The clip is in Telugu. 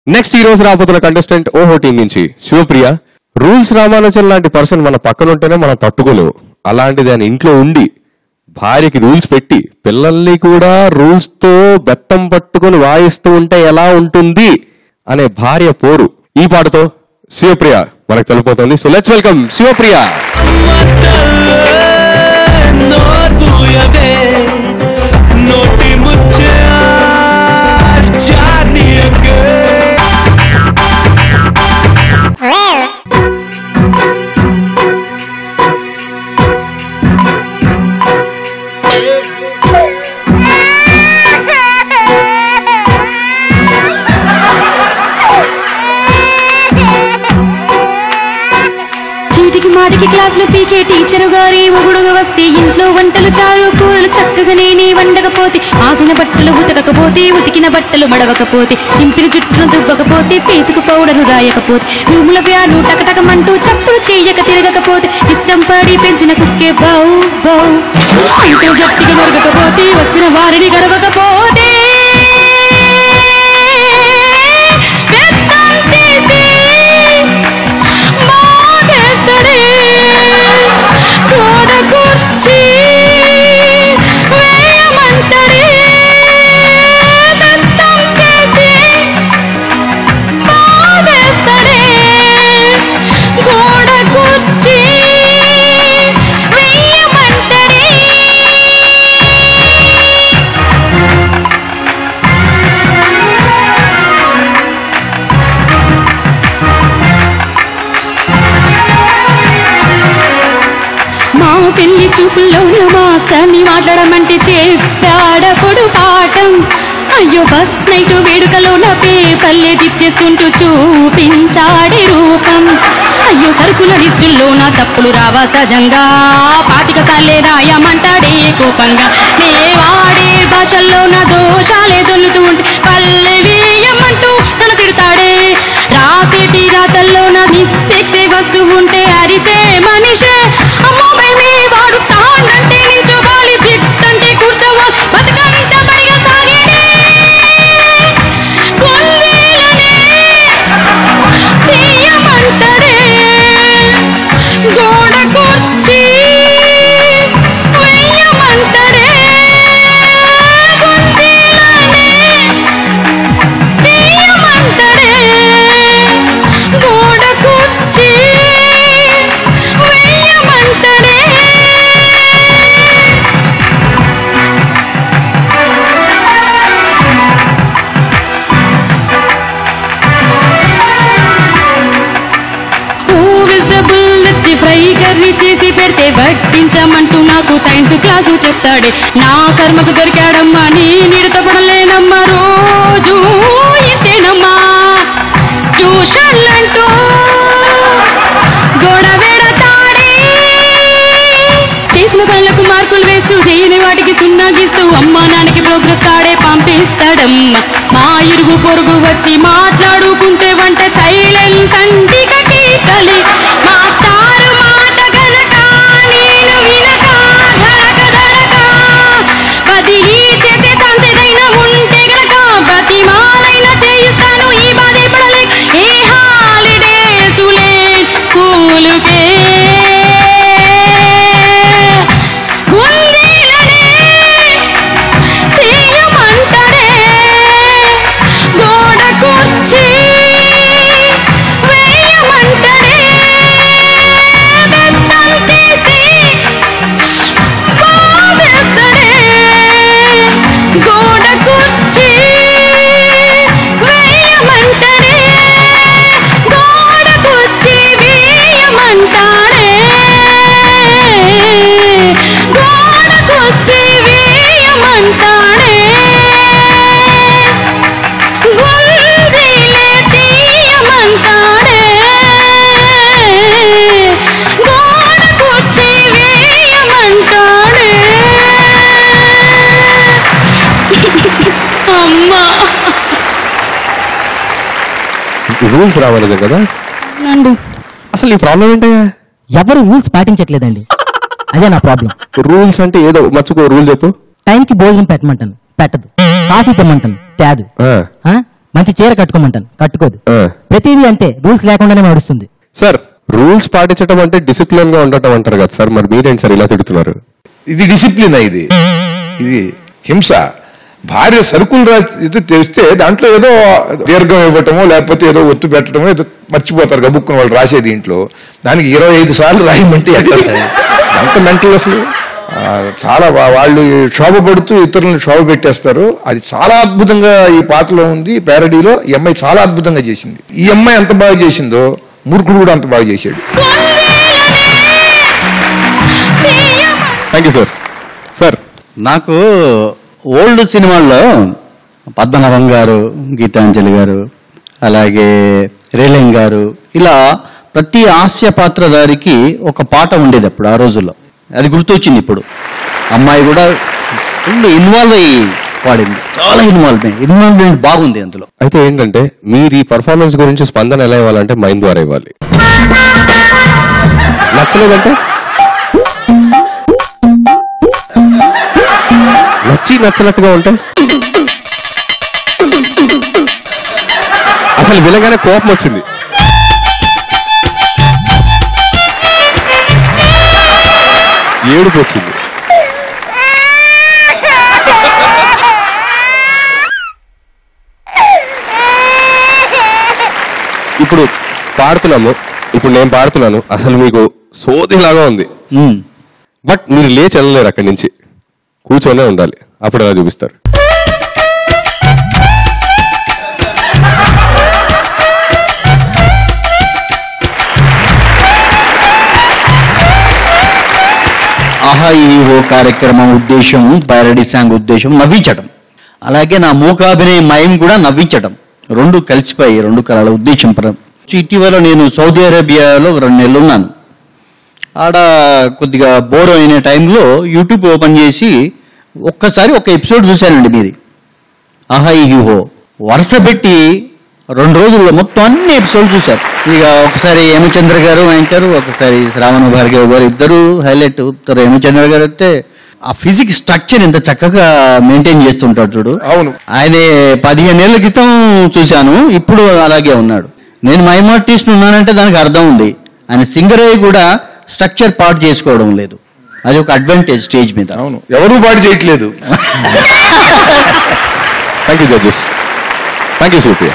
నెక్స్ట్ ఈ రోజు రాబోతున్న కంటెస్టెంట్ ఓహో టీం నుంచి శివప్రియ. రూల్స్ రామానుజన్ లాంటి పర్సన్ మన పక్కన ఉంటేనే మనం తట్టుకోలేము. అలాంటిది ఆయన ఇంట్లో ఉండి భార్యకి రూల్స్ పెట్టి పిల్లల్ని కూడా రూల్స్ తో బెత్తం పట్టుకొని వాయిస్తూ ఉంటే ఎలా ఉంటుంది అనే భార్య పోరు ఈ పాటతో శివప్రియ మనకు తెలిపోతుంది. So let's welcome Shivapriya. మాటికి క్లాసులో పీకే టీచరు గారి మొగుడుగా వస్తే ఇంట్లో వంటలు చారు కూరలు చక్కగా నేనే వండకపోతే ఆసిన బట్టలు ఉతకకపోతే ఉతికిన బట్టలు మడవకపోతే చింపిన జుట్టును దుబ్బకపోతే ఫేసుకు పౌడరు రాయకపోతే రూముల ఫ్యాను టకటకమంటూ చప్పుడు చేయక తిరగకపోతే ఇష్టం పడి పెంచిన కుక్కే బౌ బౌ ఇంట్లో గట్టిగా నొరగకపోతే వచ్చిన వారిని గడవకపోతే పెళ్లి చూపుల్లోన మాస్టర్ని మాట్లాడమంటే చెప్పాడప్పుడు పాఠం. అయ్యో ఫస్ట్ నైట్ వేడుకలోన పేపర్లే దిద్దేస్తుంటూ చూపించాడే రూపం. అయ్యో సరుకుల లిస్టుల్లోన తప్పులు రావా సహజంగా 25 సార్లే రాయమంటాడే కోపంగా. నే వాడే భాషల్లోన దోషాలే దొల్లుతూ ఉంటే పల్లె వేయమంటూ నన్ను తిడతాడే. రాసేటి రాతల్లోన మిస్టేక్సే వస్తూ ఉంటే అరిచే మనిషే. అమ్మో మేమే వాడు స్టాండ్ అంటే నించోవాలి, సిట్ అంటే కూర్చోవాలి, బతుకంత బడిగా సాగేనే కొందేలనే తీయమంటాడే. గోడ కుర్చీ వెయ్యమంటాడే కొందేలనే తీయమంటాడే. గోడ కుర్చీ వెయ్యమంటాడే. వెజిటబుల్ నచ్చి ఫ్రై కర్రీ చేసి పెడితే వడ్డించమంటూ నాకు సైన్స్ క్లాసు చెప్తాడే. నా కర్మకు దొరికాడమ్మా నీ నీడుతో పడలేనమ్మా, రోజు ఇంతేనమ్మా ట్యూషన్లంటూ గొడవెడతాడే. చేసిన పనులకు మార్కులు వేస్తూ చేయని వాటికి సున్నా గీస్తూ అమ్మా నాన్నకి ప్రోగ్రెస్ తాడే పంపిస్తాడమ్మా. మా ఇరుగు పొరుగు వచ్చి మాట్లాడుకుంటే వంట సైలెన్స్ అంటికటి కలి. మా స్టార్ మాట గనక నేను వినక ధడక ధడక బదిలీ చేసే ఛాన్స్ ఏదైనా ఉంటే గనక బతిమాలైనా చేయిస్తాను. ఈ బాధే పడలే ఏ హాలిడేసులే కూలుకే ఉందిలనే తీయమంటాడే. గోడ కుర్చీ వేయమంటాడే. బెత్తం తీసి పావేస్తాడే. గోడ కుర్చీ వేయమంటాడే. గోడ కుర్చీ వేయమంటాడే. గోడ కుర్చీ వేయమంటాడే. గుంజీలే తీయమంటాడే. గోడ కుర్చీ వేయమంటాడే. అమ్మా రూల్స్ రావాలి కదా. నండు అసలు ఈ ప్రాబ్లం ఏంటయ్యా? ఎవరు రూల్స్ పాటించట్లేదండి, అదే నా ప్రాబ్లం. రూల్స్ అంటే ఏదో మర్చిపో రూల్ చెప్పు. టైంకి భోజనం పెట్టమంటాను, పెట్టదు. కాఫీ తెమ్మంటాను, తేదు. మంచి చీర కట్టుకోమంటాను, కట్టుకోదు. ఆ. ప్రతిదీ అంతే, రూల్స్ లేకుండానే నడుస్తుంది. సార్ రూల్స్ పాటించడం అంటే డిసిప్లిన్ గా ఉండటం అంటారు కదా సార్, మరి మీరేంటి సార్ ఇలా తిడుతున్నారు? ఇది డిసిప్లిన్, ఇది హింస. భార్య సరుకులు రాసి తెస్తే దాంట్లో ఏదో దీర్ఘం ఇవ్వటమో లేకపోతే ఏదో ఒత్తు పెట్టడమో ఏదో మర్చిపోతారు గబుక్కుని వాళ్ళు రాసేది. ఇంట్లో దానికి 25 సార్లు రాయమంటే ఎంత మెంటల్ అసలు. చాలా వాళ్ళు శోభపడుతూ ఇతరులను శోభ పెట్టేస్తారు. అది చాలా అద్భుతంగా ఈ పాటలో ఉంది, ప్యారడీలో. ఈ అమ్మాయి చాలా అద్భుతంగా చేసింది. ఈ అమ్మాయి ఎంత బాగా చేసిందో మూర్ఖుడు కూడా అంత బాగా చేశాడు. Thank you sir. సార్ నాకు ఓల్డ్ సినిమాల్లో పద్మనాభం గారు, గీతాంజలి గారు, అలాగే రేలింగ్ గారు, ఇలా ప్రతి హాస్య పాత్రధారికి ఒక పాట ఉండేది అప్పుడు ఆ రోజుల్లో. అది గుర్తొచ్చింది ఇప్పుడు. అమ్మాయి కూడా ఫుల్ ఇన్వాల్వ్ అయ్యి పాడింది, చాలా ఇన్వాల్వ్మెంట్ బాగుంది అందులో. అయితే ఏంటంటే మీరు ఈ పర్ఫార్మెన్స్ గురించి స్పందన ఎలా ఇవ్వాలంటే మైండ్ ద్వారా ఇవ్వాలి. నచ్చలేదంటే నచ్చినట్టుగా ఉంటే అసలు వినగానే కోపం వచ్చింది. ఏడుపు వచ్చింది. ఇప్పుడు పాడుతున్నాము, ఇప్పుడు నేను పాడుతున్నాను, అసలు మీకు సోదిలాగా ఉంది. బట్ మీరు లేచి వెళ్ళలేరు, అక్కడి నుంచి కూర్చొనే ఉండాలి. అప్పుడు అలా చూపిస్తారు. ఆహా ఈ ఓ కార్యక్రమం ఉద్దేశం, ప్యారడీ సాంగ్ ఉద్దేశం నవ్వించడం, అలాగే నా మూకాభినయ మయం కూడా నవ్వించడం, రెండు కలిసిపోయి రెండు కళల ఉద్దేశం. ఇటీవల నేను సౌదీ అరేబియాలో 2 నెలలు ఉన్నాను. ఆడ కొద్దిగా బోర్ అయిన టైంలో యూట్యూబ్ ఓపెన్ చేసి ఒక్కసారి ఒక ఎపిసోడ్ చూశానండి మీది, ఆహా ఈ హో. వరుస పెట్టి 2 రోజుల్లో మొత్తం అన్ని ఎపిసోడ్ చూశారు. ఇక ఒకసారి హేమచంద్ర గారు యాంకర్, ఒకసారి శ్రావణ భార్గవ్ గారు, ఇద్దరు హైలైట్. హేమచంద్ర గారు అయితే ఆ ఫిజిక్ స్ట్రక్చర్ ఎంత చక్కగా మెయింటైన్ చేస్తుంటాడు చూడు. అవును, ఆయన 15 ఏళ్ల క్రితం చూశాను, ఇప్పుడు అలాగే ఉన్నాడు. నేను మైమ్ ఆర్టిస్ట్ ఉన్నానంటే దానికి అర్థం ఉంది. ఆయన సింగర్ అయ్యి కూడా స్ట్రక్చర్ పాటు చేసుకోవడం లేదు, అది ఒక అడ్వాంటేజ్ స్టేజ్ మీద. అవును, ఎవరూ పాటు చేయట్లేదు. Thank you judges. Thank you సూప్రియ.